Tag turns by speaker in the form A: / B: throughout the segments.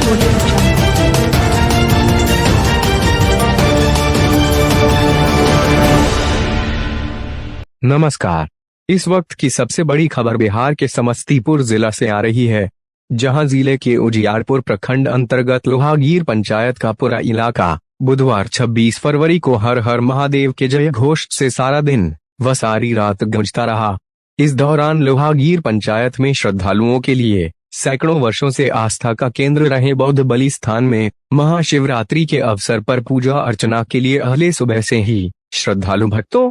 A: audio jungle.
B: नमस्कार। इस वक्त की सबसे बड़ी खबर बिहार के समस्तीपुर जिला से आ रही है, जहां जिले के उजियारपुर प्रखंड अंतर्गत लोहागीर पंचायत का पूरा इलाका बुधवार 26 फरवरी को हर हर महादेव के जय घोष से सारा दिन व सारी रात गूंजता रहा। इस दौरान लोहागीर पंचायत में श्रद्धालुओं के लिए सैकड़ों वर्षों से आस्था का केंद्र रहे बौद्ध बलि स्थान में महाशिवरात्रि के अवसर पर पूजा अर्चना के लिए अहले सुबह से ही श्रद्धालु भक्तों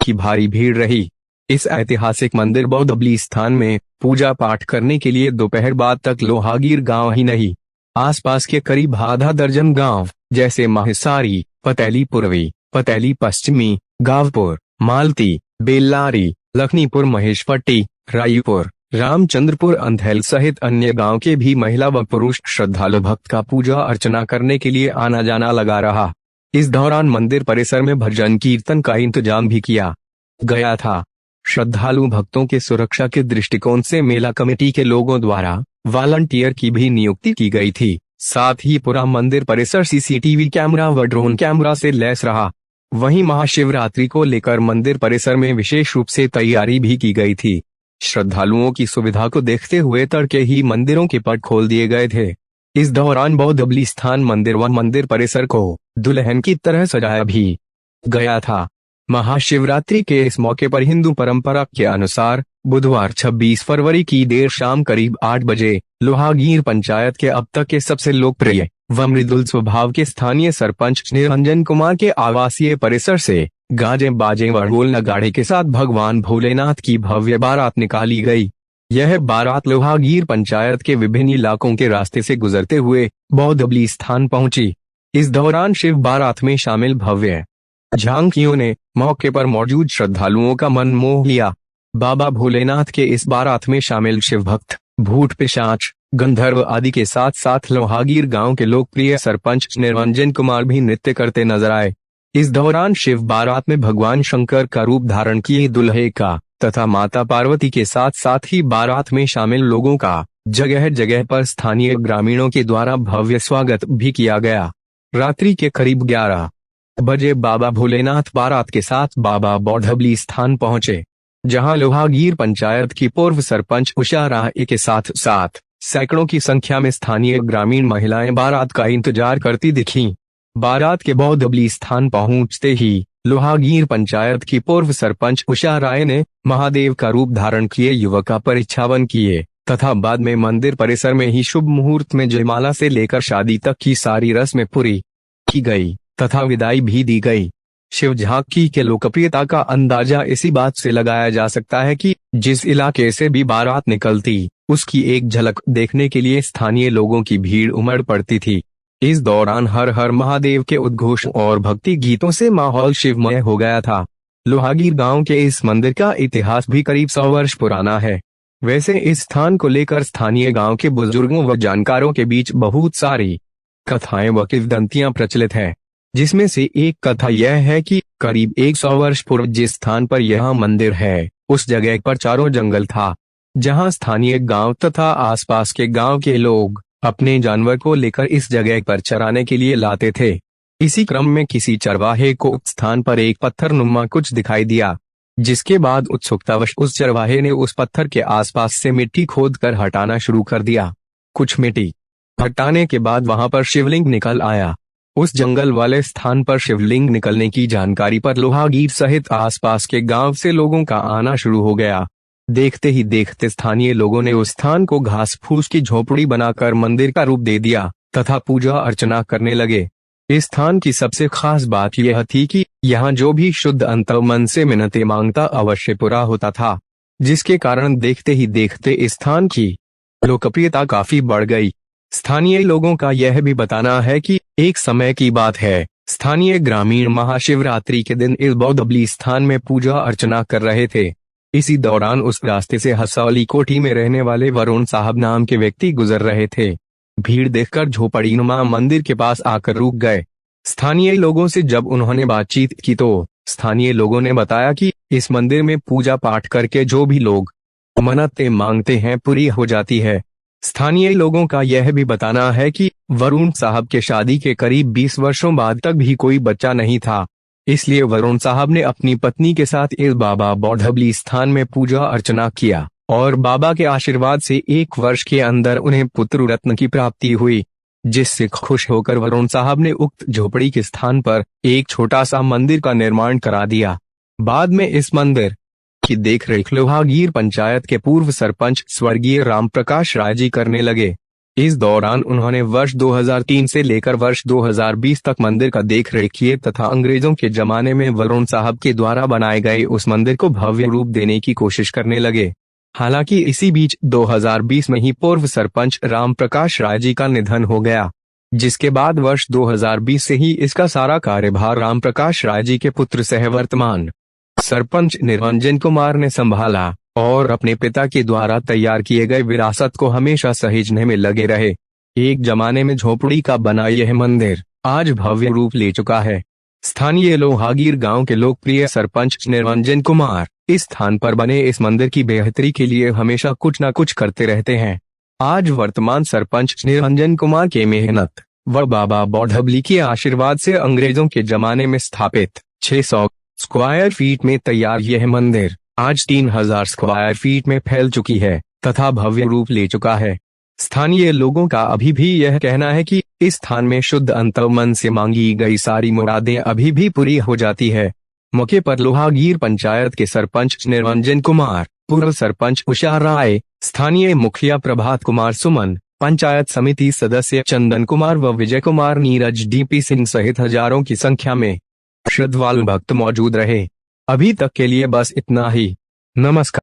B: की भारी भीड़ रही। इस ऐतिहासिक मंदिर बौद्ध बलि स्थान में पूजा पाठ करने के लिए दोपहर बाद तक लोहागीर गांव ही नहीं, आसपास के करीब आधा दर्जन गांव जैसे माहिसारी, पतैली पूर्वी, पतैली पश्चिमी, गावपुर, मालती, बेल्लारी, लखनीपुर, महेशपट्टी, रायूपुर, रामचंद्रपुर, अंधेल सहित अन्य गांव के भी महिला व पुरुष श्रद्धालु भक्त का पूजा अर्चना करने के लिए आना जाना लगा रहा। इस दौरान मंदिर परिसर में भजन कीर्तन का इंतजाम भी किया गया था। श्रद्धालु भक्तों के सुरक्षा के दृष्टिकोण से मेला कमेटी के लोगों द्वारा वॉलंटियर की भी नियुक्ति की गई थी। साथ ही पूरा मंदिर परिसर सीसीटीवी कैमरा व ड्रोन कैमरा से लैस रहा। वहीं महाशिवरात्रि को लेकर मंदिर परिसर में विशेष रूप से तैयारी भी की गई थी। श्रद्धालुओं की सुविधा को देखते हुए तड़के ही मंदिरों के पट खोल दिए गए थे। इस दौरान बौद्ध बलि स्थान मंदिर व मंदिर परिसर को दुल्हन की तरह सजाया भी गया था। महाशिवरात्रि के इस मौके पर हिंदू परंपरा के अनुसार बुधवार 26 फरवरी की देर शाम करीब 8 बजे लोहागीर पंचायत के अब तक के सबसे लोकप्रिय व मृदुल स्वभाव के स्थानीय सरपंच निरंजन कुमार के आवासीय परिसर से गाजे बाजे व ढोल नगाड़े के साथ भगवान भोलेनाथ की भव्य बारात निकाली गई। यह बारात लोहागीर पंचायत के विभिन्न इलाकों के रास्ते से गुजरते हुए बौद्ध बलि स्थान पहुंची। इस दौरान शिव बारात में शामिल भव्य झांकियों ने मौके पर मौजूद श्रद्धालुओं का मन मोह लिया। बाबा भोलेनाथ के इस बारात में शामिल शिव भक्त, भूत पिशाच, गंधर्व आदि के साथ साथ लोहागीर गांव के लोकप्रिय सरपंच निरंजन कुमार भी नृत्य करते नजर आए। इस दौरान शिव बारात में भगवान शंकर का रूप धारण किए दुल्हे का तथा माता पार्वती के साथ साथ ही बारात में शामिल लोगों का जगह जगह पर स्थानीय ग्रामीणों के द्वारा भव्य स्वागत भी किया गया। रात्रि के करीब 11 बजे बाबा भोलेनाथ बारात के साथ बाबा बौद्ध बलि स्थान पहुंचे, जहां लोहागीर पंचायत की पूर्व सरपंच उषा राय के साथ साथ सैकड़ों की संख्या में स्थानीय ग्रामीण महिलाएं बारात का इंतजार करती दिखीं। बारात के बौद्ध बलि स्थान पहुंचते ही लोहागीर पंचायत की पूर्व सरपंच उषा राय ने महादेव का रूप धारण किए युवक का परिछावन किए तथा बाद में मंदिर परिसर में ही शुभ मुहूर्त में जयमाला से लेकर शादी तक की सारी रस्में पूरी की गई तथा विदाई भी दी गई। शिव झांकी के लोकप्रियता का अंदाजा इसी बात से लगाया जा सकता है कि जिस इलाके से भी बारात निकलती उसकी एक झलक देखने के लिए स्थानीय लोगों की भीड़ उमड़ पड़ती थी। इस दौरान हर हर महादेव के उद्घोष और भक्ति गीतों से माहौल शिवमय हो गया था। लोहागीर गांव के इस मंदिर का इतिहास भी करीब 100 वर्ष पुराना है। वैसे इस स्थान को लेकर स्थानीय गांव के बुजुर्गों व जानकारों के बीच बहुत सारी कथाएं व किंवदंतियां प्रचलित हैं, जिसमें से एक कथा यह है कि करीब 100 वर्ष पूर्व जिस स्थान पर यह मंदिर है उस जगह पर चारों जंगल था, जहां स्थानीय गांव तथा आसपास के गांव के लोग अपने जानवर को लेकर इस जगह पर चराने के लिए लाते थे। इसी क्रम में किसी चरवाहे को उस स्थान पर एक पत्थर नुमा कुछ दिखाई दिया, जिसके बाद उत्सुकतावश उस चरवाहे ने उस पत्थर के आसपास से मिट्टी खोदकर हटाना शुरू कर दिया। कुछ मिट्टी हटाने के बाद वहां पर शिवलिंग निकल आया। उस जंगल वाले स्थान पर शिवलिंग निकलने की जानकारी पर लोहागीर सहित आसपास के गांव से लोगों का आना शुरू हो गया। देखते ही देखते स्थानीय लोगों ने उस स्थान को घास फूस की झोपड़ी बनाकर मंदिर का रूप दे दिया तथा पूजा अर्चना करने लगे। इस स्थान की सबसे खास बात यह थी कि यहाँ जो भी शुद्ध अंतर्मन से मिन्नतें मांगता अवश्य पूरा होता था, जिसके कारण देखते ही देखते इस स्थान की लोकप्रियता काफी बढ़ गई। स्थानीय लोगों का यह भी बताना है कि एक समय की बात है, स्थानीय ग्रामीण महाशिवरात्रि के दिन इस बौद्ध बलि स्थान में पूजा अर्चना कर रहे थे। इसी दौरान उस रास्ते से हसौली कोठी में रहने वाले वरुण साहब नाम के व्यक्ति गुजर रहे थे। भीड़ देखकर झोपड़ीनुमा मंदिर के पास आकर रुक गए। स्थानीय लोगों से जब उन्होंने बातचीत की तो स्थानीय लोगों ने बताया कि इस मंदिर में पूजा पाठ करके जो भी लोग मन्नतें मांगते हैं पूरी हो जाती है। स्थानीय लोगों का यह भी बताना है कि वरुण साहब के शादी के करीब 20 वर्षों बाद तक भी कोई बच्चा नहीं था। इसलिए वरुण साहब ने अपनी पत्नी के साथ इस बाबा बौद्धबली स्थान में पूजा अर्चना किया और बाबा के आशीर्वाद से 1 वर्ष के अंदर उन्हें पुत्र रत्न की प्राप्ति हुई, जिससे खुश होकर वरुण साहब ने उक्त झोपड़ी के स्थान पर एक छोटा सा मंदिर का निर्माण करा दिया। बाद में इस मंदिर की देखरेख लोहागीर पंचायत के पूर्व सरपंच स्वर्गीय राम प्रकाश राय जी करने लगे। इस दौरान उन्होंने वर्ष 2003 से लेकर वर्ष 2020 तक मंदिर का देखरेख किए तथा अंग्रेजों के जमाने में वरुण साहब के द्वारा बनाए गए उस मंदिर को भव्य रूप देने की कोशिश करने लगे। हालांकि इसी बीच 2020 में ही पूर्व सरपंच राम प्रकाश राय जी का निधन हो गया, जिसके बाद वर्ष 2020 से ही इसका सारा कार्यभार राम प्रकाश राय जी के पुत्र सह वर्तमान सरपंच निरंजन कुमार ने संभाला और अपने पिता के द्वारा तैयार किए गए विरासत को हमेशा सहेजने में लगे रहे। एक जमाने में झोपड़ी का बना यह मंदिर आज भव्य रूप ले चुका है। स्थानीय लोहागीर गांव के लोकप्रिय सरपंच निरंजन कुमार इस स्थान पर बने इस मंदिर की बेहतरी के लिए हमेशा कुछ न कुछ करते रहते हैं। आज वर्तमान सरपंच निरंजन कुमार के मेहनत व बाबा बौद्धबली के आशीर्वाद से अंग्रेजों के जमाने में स्थापित 600 स्क्वायर फीट में तैयार यह मंदिर आज 3000 स्क्वायर फीट में फैल चुकी है तथा भव्य रूप ले चुका है। स्थानीय लोगों का अभी भी यह कहना है कि इस स्थान में शुद्ध अंतर्मन से मांगी गई सारी मुरादें अभी भी पूरी हो जाती है। मौके पर लोहागीर पंचायत के सरपंच निरंजन कुमार, पूर्व सरपंच उषा राय, स्थानीय मुखिया प्रभात कुमार सुमन, पंचायत समिति सदस्य चंदन कुमार व विजय कुमार नीरज डीपी सिंह सहित हजारों की संख्या में श्रद्धालु भक्त मौजूद रहे। अभी तक के लिए बस इतना ही। नमस्कार।